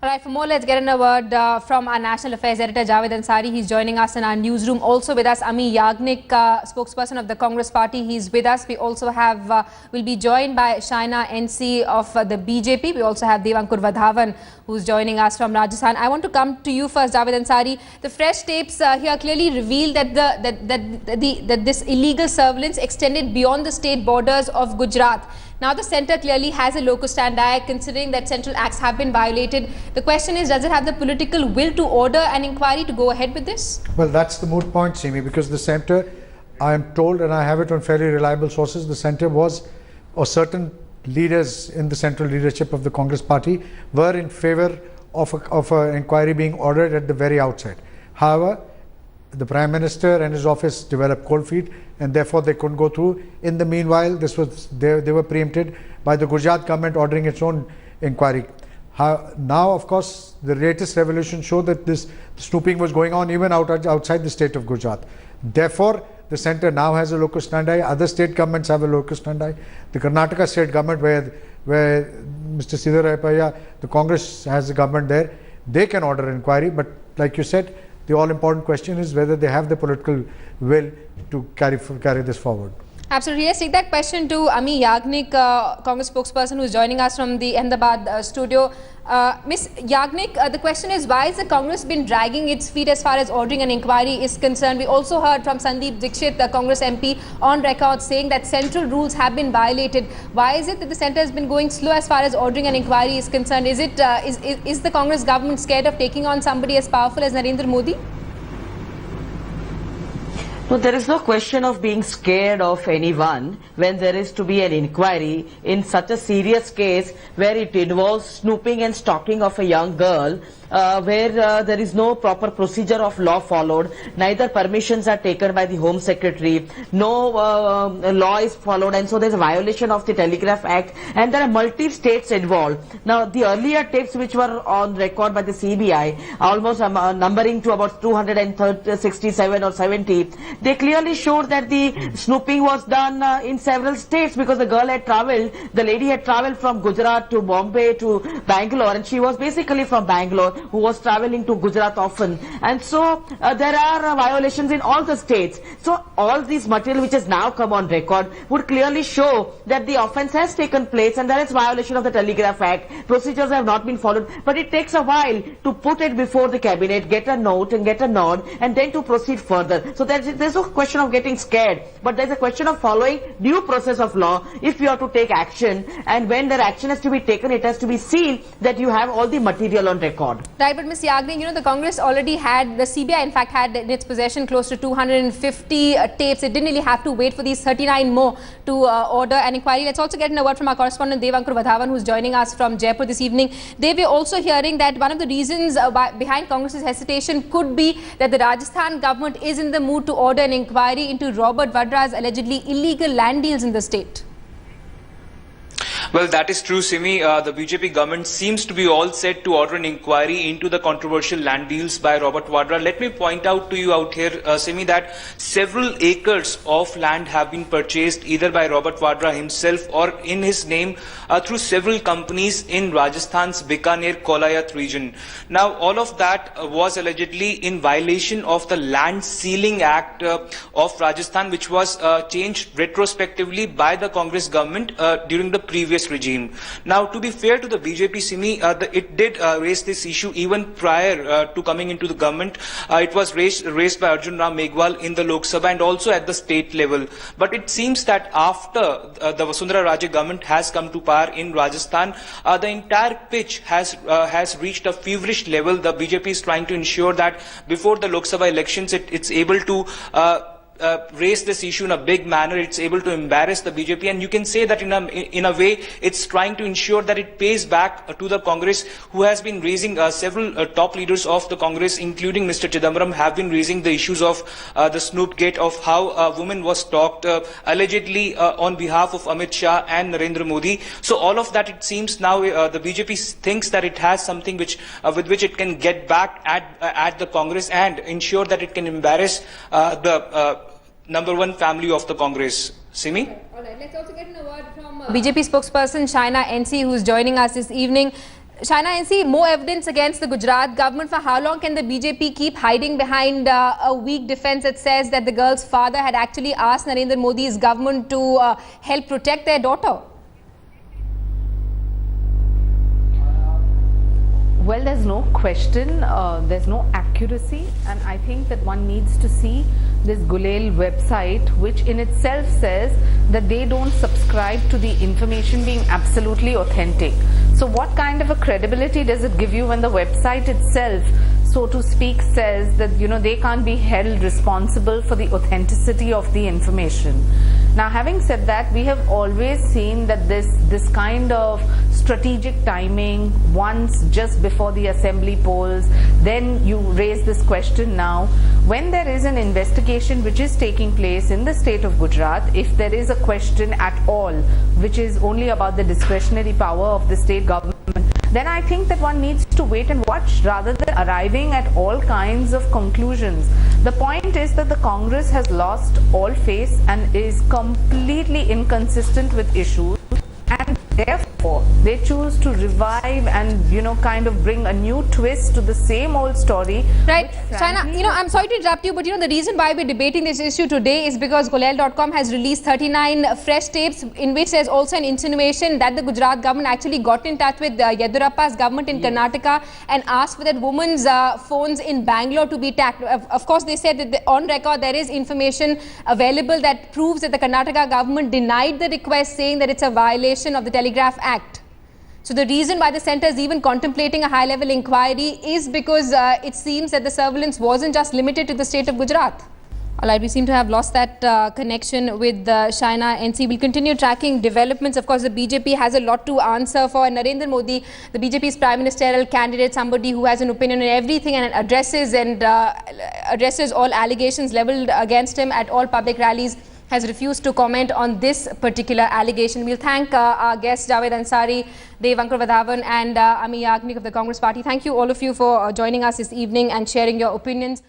All right, for more, let's get in a word from our National Affairs Editor, Javed Ansari. He's joining us in our newsroom. Also with us, Ami Yagnik, spokesperson of the Congress Party. He's with us. We also have, will be joined by Shaina NC of the BJP. We also have Devankur Vadhavan, who's joining us from Rajasthan. I want to come to you first, Javed Ansari. The fresh tapes here clearly reveal that this illegal surveillance extended beyond the state borders of Gujarat. Now the centre clearly has a locus standi, considering that central acts have been violated. The question is, does it have the political will to order an inquiry to go ahead with this? Well, that's the moot point, Simi, because the centre, I am told, and I have it on fairly reliable sources, the centre was, or certain leaders in the central leadership of the Congress Party were in favour of an inquiry being ordered at the very outset. However, the Prime Minister and his office developed cold feet, and therefore they couldn't go through. In the meanwhile, they were preempted by the Gujarat government ordering its own inquiry. Now, of course, the latest revolution showed that this snooping was going on even outside the state of Gujarat. Therefore, the centre now has a locus standi. Other state governments have a locus standi. The Karnataka state government, where Mr. Siddharaya, the Congress has a government there, they can order an inquiry. But like you said, the all-important question is whether they have the political will to carry this forward. Absolutely. Let's take that question to Ami Yagnik, Congress spokesperson, who is joining us from the Ahmedabad studio. Ms. Yagnik, the question is, why has the Congress been dragging its feet as far as ordering an inquiry is concerned? We also heard from Sandeep Dixit, the Congress MP, on record saying that central rules have been violated. Why is it that the centre has been going slow as far as ordering an inquiry is concerned? Is the Congress government scared of taking on somebody as powerful as Narendra Modi? No, there is no question of being scared of anyone when there is to be an inquiry in such a serious case where it involves snooping and stalking of a young girl, where there is no proper procedure of law followed, neither permissions are taken by the Home Secretary, no law is followed, and so there is a violation of the Telegraph Act, and there are multi-states involved. Now, the earlier tapes which were on record by the CBI, almost numbering to about 267 or 70, they clearly showed that the snooping was done in several states, because the girl had travelled, the lady had travelled from Gujarat to Bombay to Bangalore, and she was basically from Bangalore, who was travelling to Gujarat often. And so there are violations in all the states. So all this material which has now come on record would clearly show that the offence has taken place and there is violation of the Telegraph Act. Procedures have not been followed, but it takes a while to put it before the cabinet, get a note and get a nod, and then to proceed further. So there's no question of getting scared, but there's a question of following due process of law if you are to take action, and when their action has to be taken, it has to be seen that you have all the material on record. Right, but Ms. Yagnik, the Congress already had, the CBI in fact had in its possession close to 250 tapes. It didn't really have to wait for these 39 more to order an inquiry. Let's also get in a word from our correspondent Devankur Vadhavan, who's joining us from Jaipur this evening. They were also hearing that one of the reasons behind Congress's hesitation could be that the Rajasthan government is in the mood to order an inquiry into Robert Vadra's allegedly illegal land deals in the state. Well, that is true, Simi. The BJP government seems to be all set to order an inquiry into the controversial land deals by Robert Vadra. Let me point out to you out here, Simi, that several acres of land have been purchased either by Robert Vadra himself or in his name through several companies in Rajasthan's Bikaner Kolayat region. Now, all of that was allegedly in violation of the Land Sealing Act of Rajasthan, which was changed retrospectively by the Congress government during the previous regime. Now, to be fair to the BJP, Simi, it did raise this issue even prior to coming into the government. It was raised by Arjun Ram Meghwal in the Lok Sabha and also at the state level. But it seems that after the Vasundhara Raje government has come to power in Rajasthan, the entire pitch has reached a feverish level. The BJP is trying to ensure that before the Lok Sabha elections, it's able to raise this issue in a big manner. It's able to embarrass the BJP, and you can say that in a way it's trying to ensure that it pays back to the Congress, who has been raising several top leaders of the Congress, including Mr. Chidambaram, have been raising the issues of the Snoopgate, of how a woman was stalked allegedly on behalf of Amit Shah and Narendra Modi. So all of that, it seems now the BJP thinks that it has something which with which it can get back at the Congress and ensure that it can embarrass the number one family of the Congress. Simi? All right. Let's also get in a word from BJP spokesperson Shaina NC, who's joining us this evening. Shaina NC, more evidence against the Gujarat government. For how long can the BJP keep hiding behind a weak defense that says that the girl's father had actually asked Narendra Modi's government to help protect their daughter? Well, there's no question, there's no accuracy, and I think that one needs to see this Gulel website, which in itself says that they don't subscribe to the information being absolutely authentic. So what kind of a credibility does it give you when the website itself, so to speak, says that, you know, they can't be held responsible for the authenticity of the information? Now, having said that, we have always seen that this kind of strategic timing, once just before the assembly polls, then you raise this question now. When there is an investigation which is taking place in the state of Gujarat, if there is a question at all which is only about the discretionary power of the state government, then I think that one needs to wait and watch rather than arriving at all kinds of conclusions. The point is that the Congress has lost all face and is completely inconsistent with issues, and therefore they choose to revive and, you know, kind of bring a new twist to the same old story. Right, Shaina, you know, I'm sorry to interrupt you, but you know, the reason why we're debating this issue today is because Golel.com has released 39 fresh tapes in which there's also an insinuation that the Gujarat government actually got in touch with Yediyurappa's government in Karnataka and asked for that woman's phones in Bangalore to be tapped. Of course, they said that on record there is information available that proves that the Karnataka government denied the request, saying that it's a violation of the Telegraph Act. So the reason why the centre is even contemplating a high-level inquiry is because it seems that the surveillance wasn't just limited to the state of Gujarat. All right, we seem to have lost that connection with Shaina NC. We'll continue tracking developments. Of course, the BJP has a lot to answer for. Narendra Modi, the BJP's prime ministerial candidate, somebody who has an opinion on everything and addresses all allegations levelled against him at all public rallies, has refused to comment on this particular allegation. We'll thank our guests, Javed Ansari, Devankar Vadhavan and Ami Yagnik of the Congress Party. Thank you, all of you, for joining us this evening and sharing your opinions.